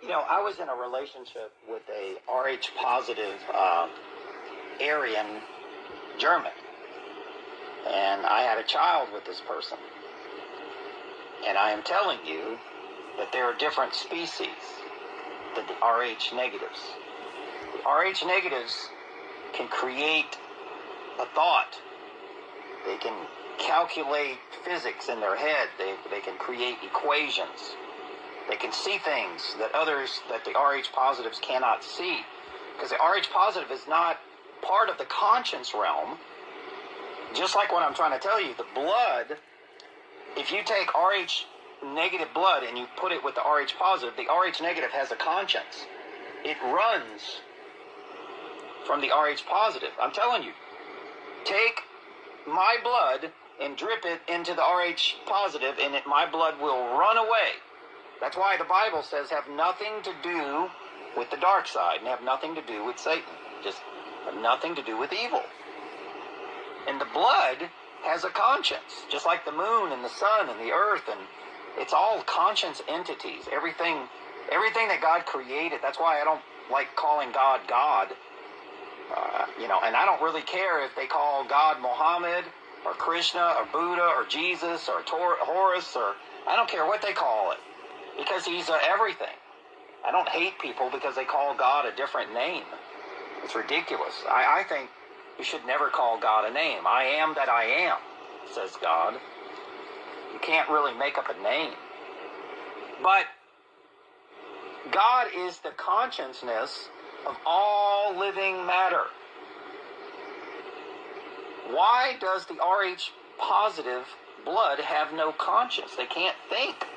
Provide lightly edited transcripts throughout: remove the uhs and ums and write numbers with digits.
I was in a relationship with a RH positive Aryan German, and I had a child with this person. And I am telling you that there are different species than the RH negatives. The RH negatives can create a thought. They can calculate physics in their head. They can create equations. They can see things that the RH positives cannot see. Because the RH positive is not part of the conscience realm. Just like what I'm trying to tell you, the blood, if you take RH negative blood and you put it with the RH positive, the RH negative has a conscience. It runs from the RH positive. I'm telling you, take my blood and drip it into the RH positive, and my blood will run away. That's why the Bible says have nothing to do with the dark side and have nothing to do with Satan. Just have nothing to do with evil. And the blood has a conscience, just like the moon and the sun and the earth, and it's all conscience entities. Everything that God created. That's why I don't like calling God God. And I don't really care if they call God Muhammad or Krishna or Buddha or Jesus or Horus, or I don't care what they call it, because he's everything. I don't hate people because they call God a different name. It's ridiculous. I think you should never call God a name. I am that I am, says God. You can't really make up a name. But God is the consciousness of all living matter. Why does the RH positive blood have no conscience? They can't think.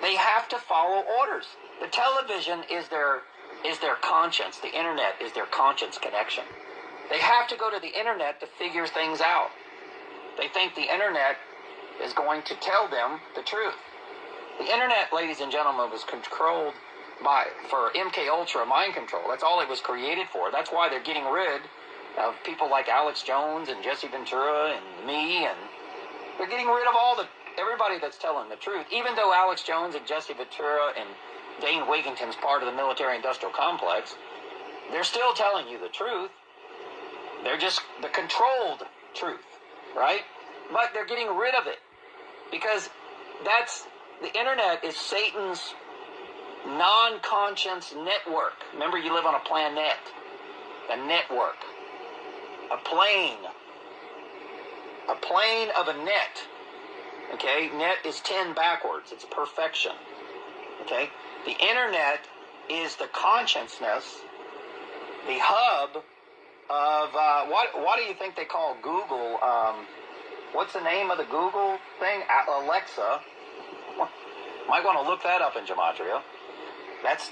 They have to follow orders. The television is their conscience. The internet is their conscience connection. They have to go to the internet to figure things out. They think the internet is going to tell them the truth. The internet, ladies and gentlemen, was controlled for MK Ultra mind control. That's all it was created for. That's why they're getting rid of people like Alex Jones and Jesse Ventura and me, and they're getting rid of everybody that's telling the truth. Even though Alex Jones and Jesse Ventura and Dane Wigington's part of the military-industrial complex, they're still telling you the truth. They're just the controlled truth, right? But they're getting rid of it because the internet is Satan's non-conscious network. Remember, you live on a planet, a network, a plane of a net. Okay, net is 10 backwards. It's perfection. Okay, the internet is the consciousness, the hub of what do you think they call Google? What's the name of the Google thing? Alexa. Might want to look that up in gematria. That's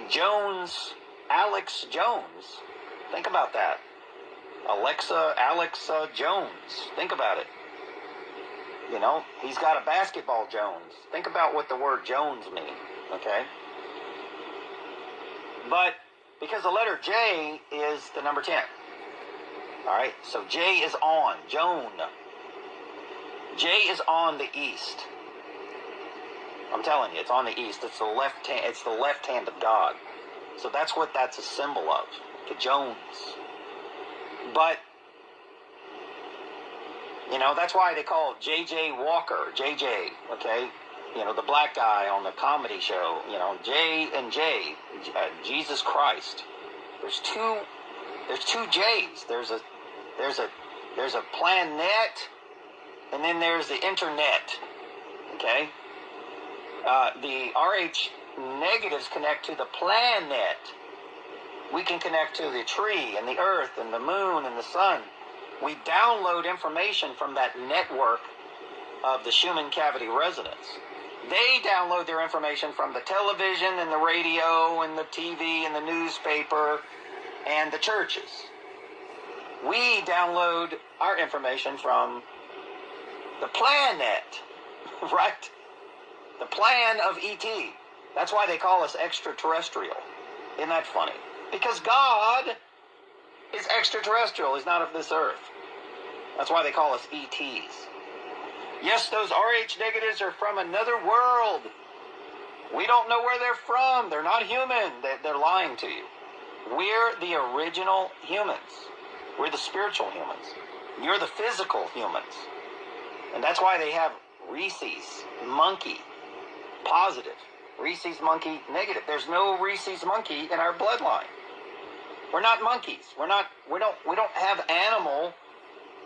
Jones, Alex Jones. Think about that. Alexa Jones. Think about it. He's got a basketball Jones. Think about what the word Jones means, okay? But because the letter J is the number 10. All right, so J is on, Joan. J is on the east. I'm telling you, it's on the east. It's the left hand. It's the left hand of God. So that's what that's a symbol of, the Jones. But that's why they call it J.J. Walker, J.J., okay? The black guy on the comedy show, J and J, Jesus Christ. There's two J's. There's a planet, and then there's the internet, okay? The RH negatives connect to the planet. We can connect to the tree and the earth and the moon and the sun. We download information from that network of the Schumann cavity resonance. They download their information from the television and the radio and the TV and the newspaper and the churches. We download our information from the planet, right? The plan of E.T. That's why they call us extraterrestrial. Isn't that funny? Because God is extraterrestrial. He's not of this earth. That's why they call us ETs. Yes, those RH negatives are from another world. We don't know where they're from. They're not human. They're lying to you. We're the original humans. We're the spiritual humans. You're the physical humans. And that's why they have rhesus monkey positive, rhesus monkey negative. There's no rhesus monkey in our bloodline. We're not monkeys. We don't have animal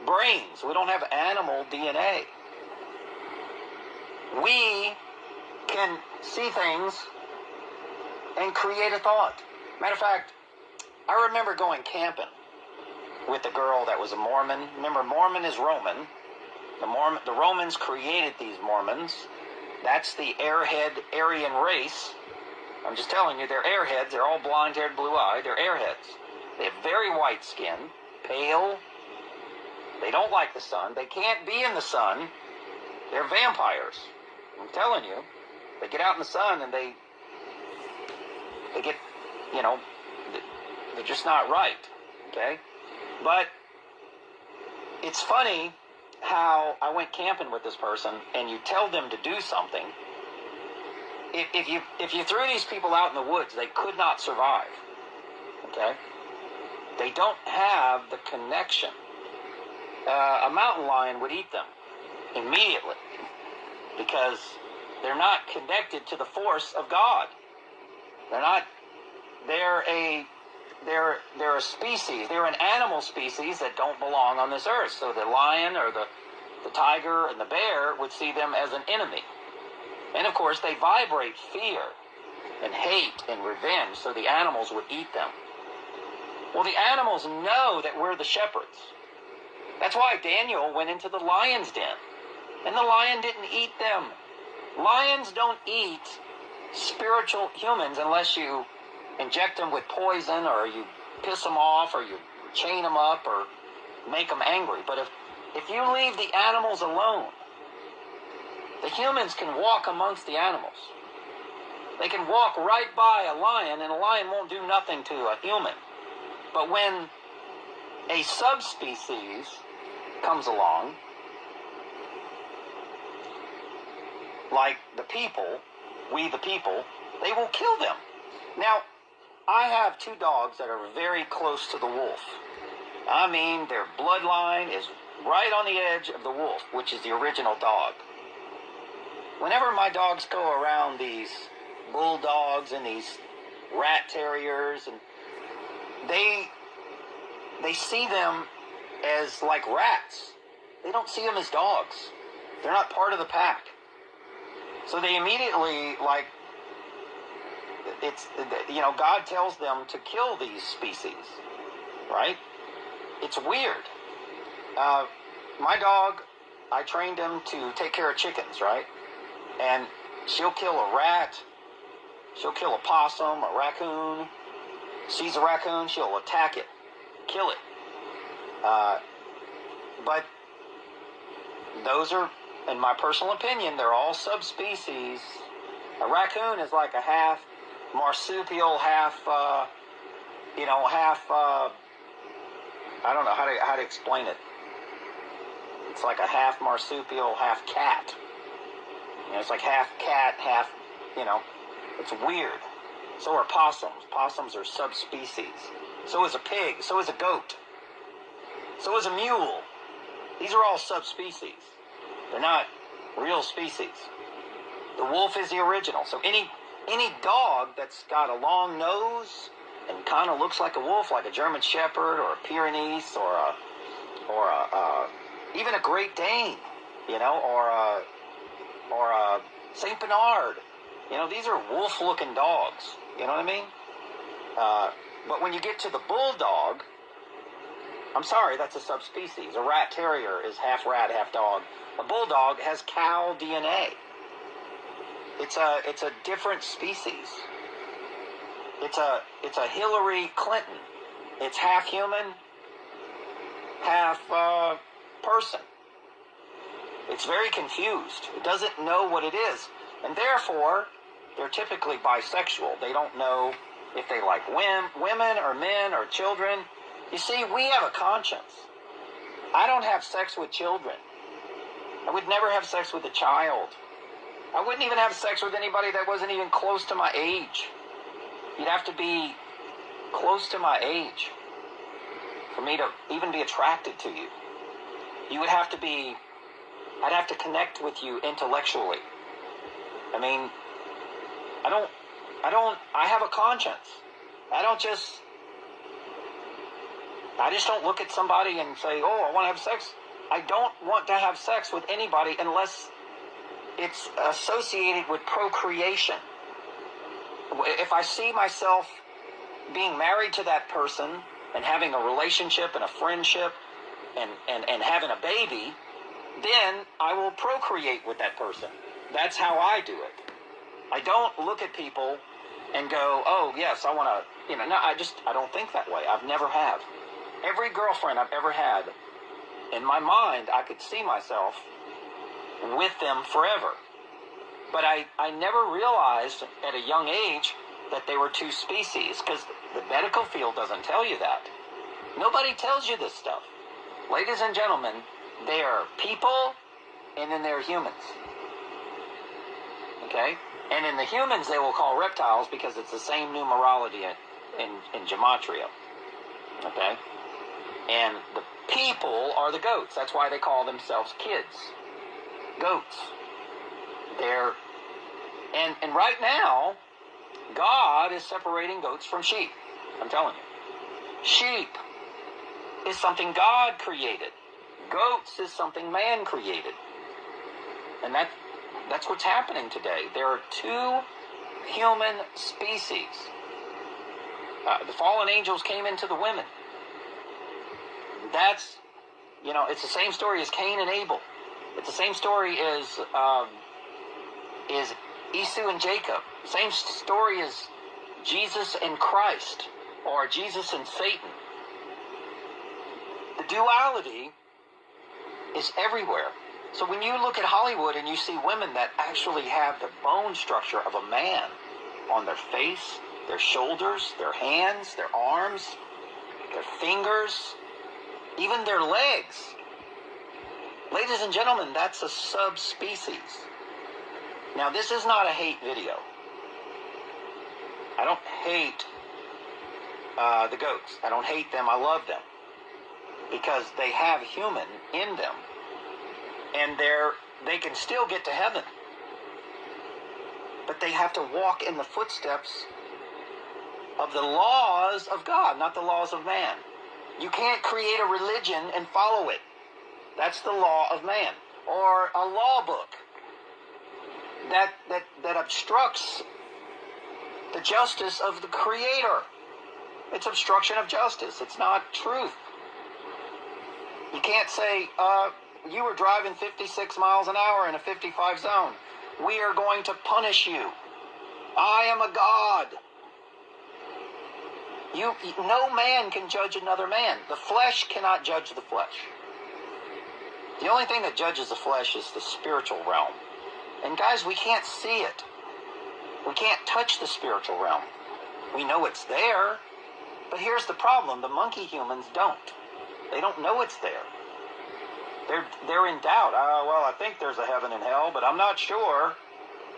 brains. We don't have animal DNA. We can see things and create a thought. Matter of fact, I remember going camping with a girl that was a Mormon. Remember, Mormon is Roman. The Romans created these Mormons. That's the airhead Aryan race. I'm just telling you, they're airheads. They're all blonde-haired, blue-eyed. They're airheads. They have very white skin, pale. They don't like the sun. They can't be in the sun. They're vampires. I'm telling you. They get out in the sun and they get, they're just not right. Okay? But it's funny how I went camping with this person and you tell them to do something. If you threw these people out in the woods, they could not survive. Okay? They don't have the connection. A mountain lion would eat them immediately because they're not connected to the force of God. They're a species. They're an animal species that don't belong on this earth. So the lion or the tiger and the bear would see them as an enemy. And of course, they vibrate fear and hate and revenge, so the animals would eat them. Well, the animals know that we're the shepherds. That's why Daniel went into the lion's den. And the lion didn't eat them. Lions don't eat spiritual humans unless you inject them with poison or you piss them off or you chain them up or make them angry. But if you leave the animals alone, the humans can walk amongst the animals. They can walk right by a lion and a lion won't do nothing to a human. But when a subspecies comes along, like the people, we the people, they will kill them. Now, I have two dogs that are very close to the wolf. I mean, their bloodline is right on the edge of the wolf, which is the original dog. Whenever my dogs go around these bulldogs and these rat terriers, and they see them as like rats. They don't see them as dogs. They're not part of the pack. So they immediately, God tells them to kill these species, right? It's weird. My dog, I trained him to take care of chickens, right? And she'll kill a rat, she'll kill a possum, a raccoon. Sees a raccoon, she'll attack it, kill it. But those are, in my personal opinion, they're all subspecies. A raccoon is like a half marsupial, half, I don't know how to explain it. It's like a half marsupial, half cat. It's like half cat, half, it's weird. So are possums. Possums are subspecies. So is a pig. So is a goat. So is a mule. These are all subspecies. They're not real species. The wolf is the original. So any dog that's got a long nose and kind of looks like a wolf, like a German Shepherd or a Pyrenees or even a Great Dane, or a Saint Bernard. These are wolf-looking dogs. You know what I mean? But when you get to the bulldog, I'm sorry, that's a subspecies. A rat terrier is half rat, half dog. A bulldog has cow DNA. It's a different species. It's a Hillary Clinton. It's half human, half person. It's very confused. It doesn't know what it is. And therefore, they're typically bisexual. They don't know if they like women or men or children. You see, we have a conscience. I don't have sex with children. I would never have sex with a child. I wouldn't even have sex with anybody that wasn't even close to my age. You'd have to be close to my age for me to even be attracted to you. You would have to be, I'd have to connect with you intellectually. I mean, I have a conscience. I just don't look at somebody and say, oh, I want to have sex. I don't want to have sex with anybody unless it's associated with procreation. If I see myself being married to that person and having a relationship and a friendship and having a baby, then I will procreate with that person. That's how I do it. I don't look at people and go, oh, yes, I want to, no, I don't think that way. I've never have. Every girlfriend I've ever had, in my mind, I could see myself with them forever. But I never realized at a young age that they were two species, because the medical field doesn't tell you that. Nobody tells you this stuff. Ladies and gentlemen, they are people, and then they're humans. Okay? And in the humans, they will call reptiles because it's the same numerology in gematria. Okay? And the people are the goats. That's why they call themselves kids. Goats. And right now, God is separating goats from sheep. I'm telling you. Sheep is something God created. Goats is something man created. And that's what's happening today. There are two human species. The fallen angels came into the women. That's, it's the same story as Cain and Abel. It's the same story as Esau and Jacob. Same story as Jesus and Christ, or Jesus and Satan. The duality is everywhere. So when you look at Hollywood and you see women that actually have the bone structure of a man on their face, their shoulders, their hands, their arms, their fingers, even their legs. Ladies and gentlemen, that's a subspecies. Now, this is not a hate video. I don't hate the goats. I don't hate them. I love them. Because they have human in them. And they can still get to heaven. But they have to walk in the footsteps of the laws of God, not the laws of man. You can't create a religion and follow it. That's the law of man. Or a law book that obstructs the justice of the Creator. It's obstruction of justice. It's not truth. You can't say, you were driving 56 miles an hour in a 55 zone. We are going to punish you. I am a God. No man can judge another man. The flesh cannot judge the flesh. The only thing that judges the flesh is the spiritual realm. And guys, we can't see it. We can't touch the spiritual realm. We know it's there. But here's the problem. The monkey humans don't. They don't know it's there. They're in doubt. Well, I think there's a heaven and hell, but I'm not sure.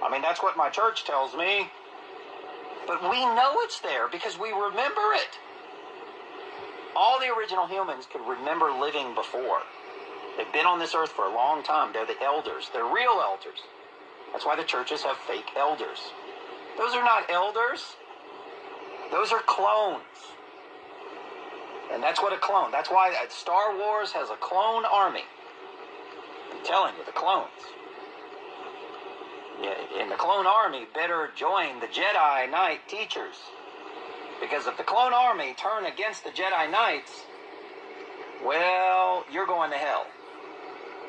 I mean, that's what my church tells me. But we know it's there because we remember it. All the original humans could remember living before. They've been on this earth for a long time. They're the elders. They're real elders. That's why the churches have fake elders. Those are not elders. Those are clones. And that's what a clone. That's why Star Wars has a clone army. I'm telling you, the clones. Yeah, in the clone army, better join the Jedi Knight teachers. Because if the clone army turn against the Jedi Knights, well, you're going to hell.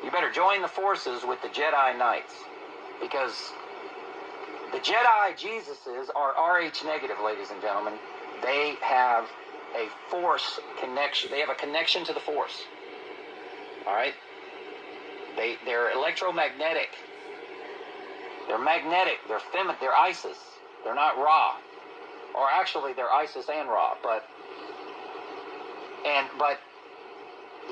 You better join the forces with the Jedi Knights. Because the Jedi Jesuses are RH negative, ladies and gentlemen. They have a force connection. They have a connection to the force. All right? They're electromagnetic. They're magnetic. They're feminine. They're Isis. They're not Ra. Or actually, they're Isis and Ra. But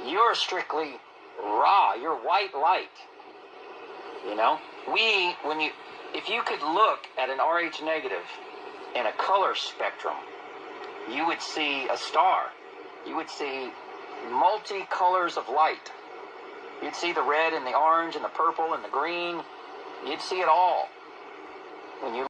you're strictly Ra. You're white light. You know? if you could look at an Rh negative in a color spectrum, you would see a star. You would see multi-colors of light. You'd see the red and the orange and the purple and the green. You'd see it all when you